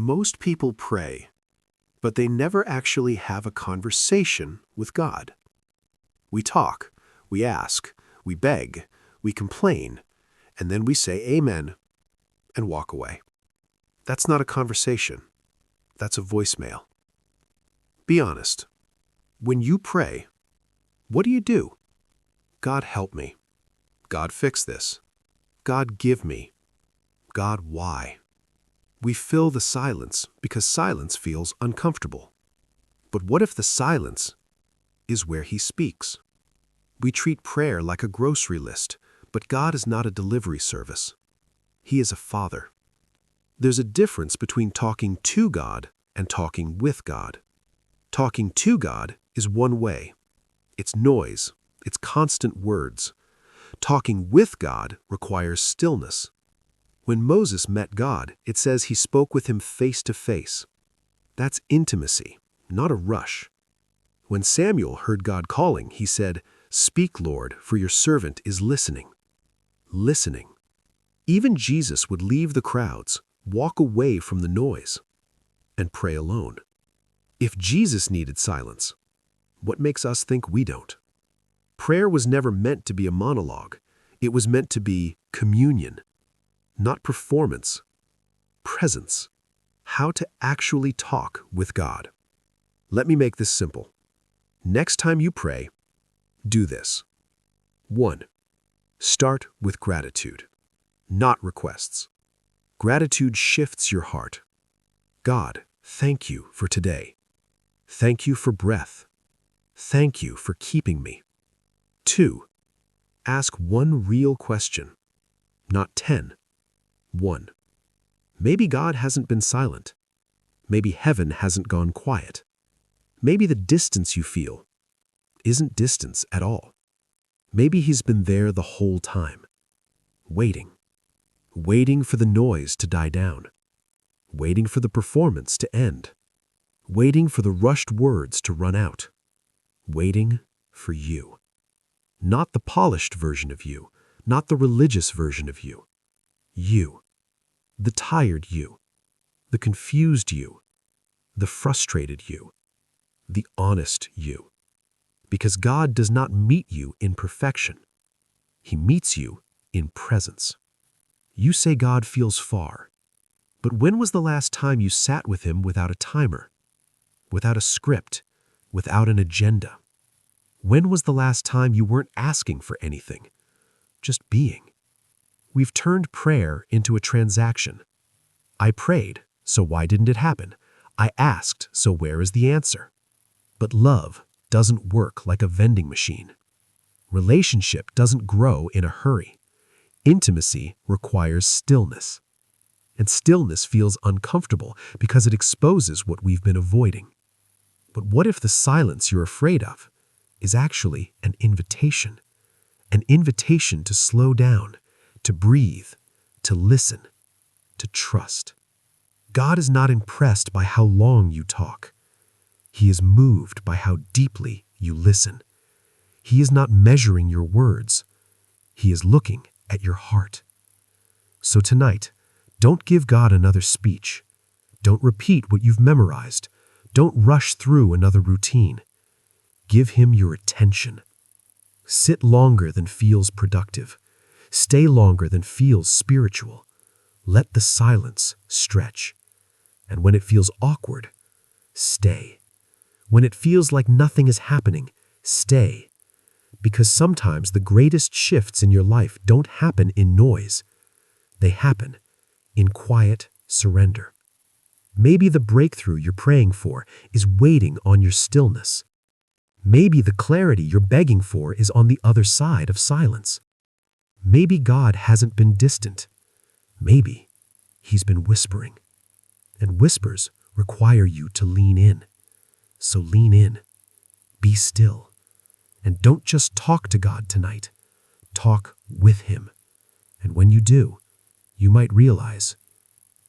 Most people pray, but they never actually have a conversation with God. We talk, we ask, we beg, we complain, and then we say amen and walk away. That's not a conversation. That's a voicemail. Be honest. When you pray, what do? God help me. God fix this. God give me. God why? We fill the silence because silence feels uncomfortable. But what if the silence is where He speaks? We treat prayer like a grocery list, but God is not a delivery service. He is a Father. There's a difference between talking to God and talking with God. Talking to God is one way. It's noise. It's constant words. Talking with God requires stillness. When Moses met God, it says he spoke with him face to face. That's intimacy, not a rush. When Samuel heard God calling, he said, "Speak, Lord, for your servant is listening." Listening. Even Jesus would leave the crowds, walk away from the noise, and pray alone. If Jesus needed silence, what makes us think we don't? Prayer was never meant to be a monologue. It was meant to be communion. Not performance, presence, how to actually talk with God. Let me make this simple. Next time you pray, do this. 1. Start with gratitude, not requests. Gratitude shifts your heart. God, thank you for today. Thank you for breath. Thank you for keeping me. 2. Ask one real question, not 10. 1. Maybe God hasn't been silent. Maybe heaven hasn't gone quiet. Maybe the distance you feel isn't distance at all. Maybe He's been there the whole time, waiting. Waiting for the noise to die down. Waiting for the performance to end. Waiting for the rushed words to run out. Waiting for you. Not the polished version of you, not the religious version of you. You, the tired you, the confused you, the frustrated you, the honest you. Because God does not meet you in perfection. He meets you in presence. You say God feels far, but when was the last time you sat with Him without a timer, without a script, without an agenda? When was the last time you weren't asking for anything, just being? We've turned prayer into a transaction. I prayed, so why didn't it happen? I asked, so where is the answer? But love doesn't work like a vending machine. Relationship doesn't grow in a hurry. Intimacy requires stillness. And stillness feels uncomfortable because it exposes what we've been avoiding. But what if the silence you're afraid of is actually an invitation? An invitation to slow down, to breathe, to listen, to trust. God is not impressed by how long you talk. He is moved by how deeply you listen. He is not measuring your words. He is looking at your heart. So tonight, don't give God another speech. Don't repeat what you've memorized. Don't rush through another routine. Give Him your attention. Sit longer than feels productive. Stay longer than feels spiritual. Let the silence stretch. And when it feels awkward, stay. When it feels like nothing is happening, stay. Because sometimes the greatest shifts in your life don't happen in noise. They happen in quiet surrender. Maybe the breakthrough you're praying for is waiting on your stillness. Maybe the clarity you're begging for is on the other side of silence. Maybe God hasn't been distant. Maybe He's been whispering. And whispers require you to lean in. So lean in, be still, and don't just talk to God tonight. Talk with Him. And when you do, you might realize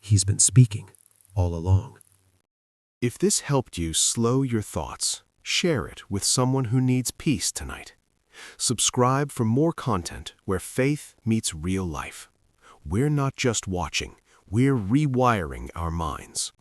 He's been speaking all along. If this helped you slow your thoughts, share it with someone who needs peace tonight. Subscribe for more content where faith meets real life. We're not just watching, we're rewiring our minds.